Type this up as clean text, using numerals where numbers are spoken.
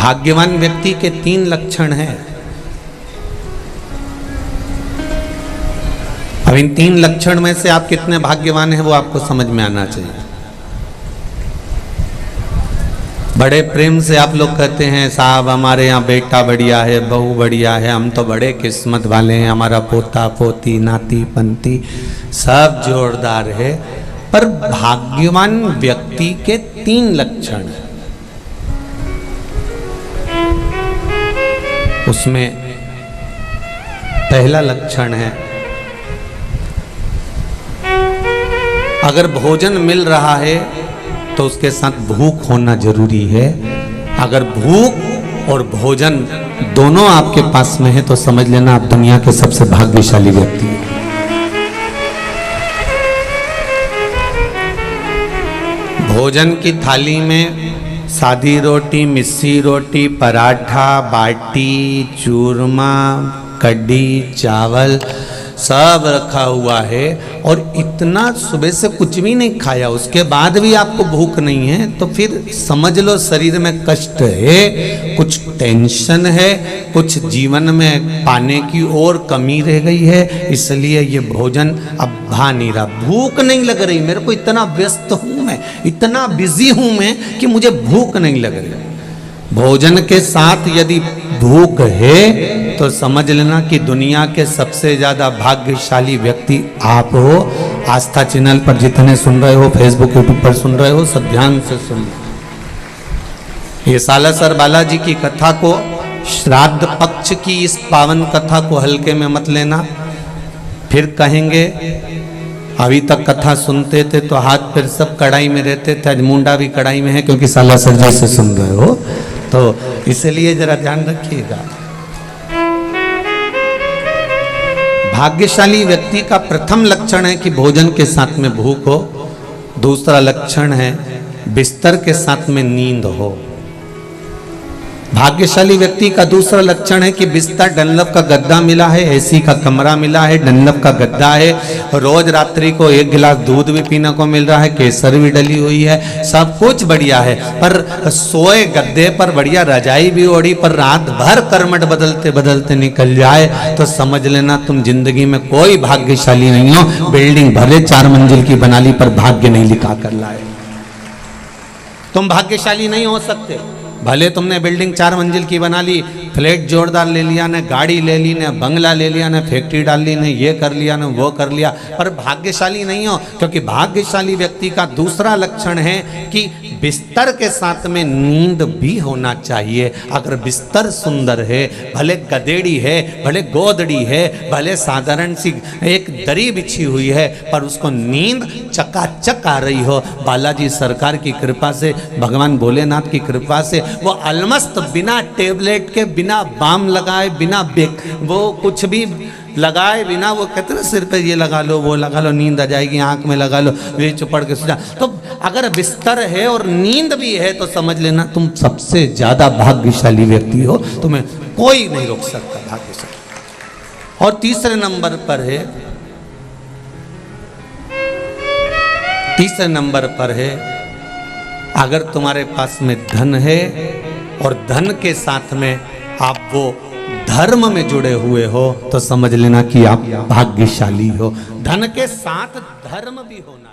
भाग्यवान व्यक्ति के 3 लक्षण हैं। अब इन 3 लक्षण में से आप कितने भाग्यवान हैं वो आपको समझ में आना चाहिए। बड़े प्रेम से आप लोग कहते हैं साहब हमारे यहाँ बेटा बढ़िया है, बहू बढ़िया है, हम तो बड़े किस्मत वाले हैं, हमारा पोता पोती नाती पंती सब जोरदार है। पर भाग्यवान व्यक्ति के 3 लक्षण हैं। उसमें पहला लक्षण है, अगर भोजन मिल रहा है तो उसके साथ भूख होना जरूरी है। अगर भूख और भोजन दोनों आपके पास में है तो समझ लेना आप दुनिया के सबसे भाग्यशाली व्यक्ति हैं। भोजन की थाली में सादी रोटी, मिस्सी रोटी, पराठा, बाटी, चूरमा, कढ़ी, चावल सब रखा हुआ है और इतना सुबह से कुछ भी नहीं खाया, उसके बाद भी आपको भूख नहीं है, तो फिर समझ लो शरीर में कष्ट है, कुछ टेंशन है, कुछ जीवन में पाने की और कमी रह गई है, इसलिए ये भोजन अब भा नहीं रहा, भूख नहीं लग रही, मेरे को इतना व्यस्त हूं मैं, इतना बिजी हूं मैं कि मुझे भूख नहीं लग रही। भोजन के साथ यदि भूख है तो समझ लेना कि दुनिया के सबसे ज्यादा भाग्यशाली व्यक्ति आप हो। आस्था चैनल पर जितने सुन रहे हो, फेसबुक यूट्यूब पर सुन रहे हो, सब ध्यान से सुन। ये सालासर बालाजी की कथा को, श्राद्ध पक्ष की इस पावन कथा को हल्के में मत लेना। फिर कहेंगे अभी तक कथा सुनते थे तो हाथ पैर सब कढ़ाई में रहते थे, आज मुंडा भी कढ़ाई में है क्योंकि सालासर जी से सुन रहे हो, तो इसलिए जरा ध्यान रखिएगा। भाग्यशाली व्यक्ति का प्रथम लक्षण है कि भोजन के साथ में भूख हो। दूसरा लक्षण है बिस्तर के साथ में नींद हो। भाग्यशाली व्यक्ति का दूसरा लक्षण है कि बिस्तर डनलप का गद्दा मिला है, एसी का कमरा मिला है, डनलप का गद्दा है, रोज रात्रि को 1 गिलास दूध भी पीने को मिल रहा है, केसर भी डली हुई है, सब कुछ बढ़िया है, पर सोए गद्दे पर बढ़िया रजाई भी ओढ़ी, पर रात भर करमट बदलते बदलते निकल जाए तो समझ लेना तुम जिंदगी में कोई भाग्यशाली नहीं हो। बिल्डिंग भले 4 मंजिल की बना ली पर भाग्य नहीं लिखा कर लाए। तुम भाग्यशाली नहीं हो सकते। भले तुमने बिल्डिंग 4 मंजिल की बना ली, फ्लैट जोरदार ले लिया, ने गाड़ी ले ली, ने बंगला ले लिया, ने फैक्ट्री डाल ली, ने ये कर लिया, ने वो कर लिया, पर भाग्यशाली नहीं हो। क्योंकि भाग्यशाली व्यक्ति का दूसरा लक्षण है कि बिस्तर के साथ में नींद भी होना चाहिए। अगर बिस्तर सुंदर है, भले गदेड़ी है, भले गोदड़ी है, भले साधारण सी एक दरी बिछी हुई है, पर उसको नींद चकाचक आ रही हो, बालाजी सरकार की कृपा से, भगवान भोलेनाथ की कृपा से, वो अलमस्त बिना टेबलेट के, बिना बाम लगाए, बिना वो कुछ भी लगाए बिना, वो कहते हैं सिर पे ये लगा लो, वो लगा लो, नींद आ जाएगी, आंख में लगा लो, ये चुपड़ के सो जा। तो अगर बिस्तर है और नींद भी है तो समझ लेना तुम सबसे ज्यादा भाग्यशाली व्यक्ति हो, तुम्हें कोई नहीं रोक सकता भाग्यशाली। और तीसरे नंबर पर है अगर तुम्हारे पास में धन है और धन के साथ में आप वो धर्म में जुड़े हुए हो तो समझ लेना कि आप भाग्यशाली हो। धन के साथ धर्म भी होना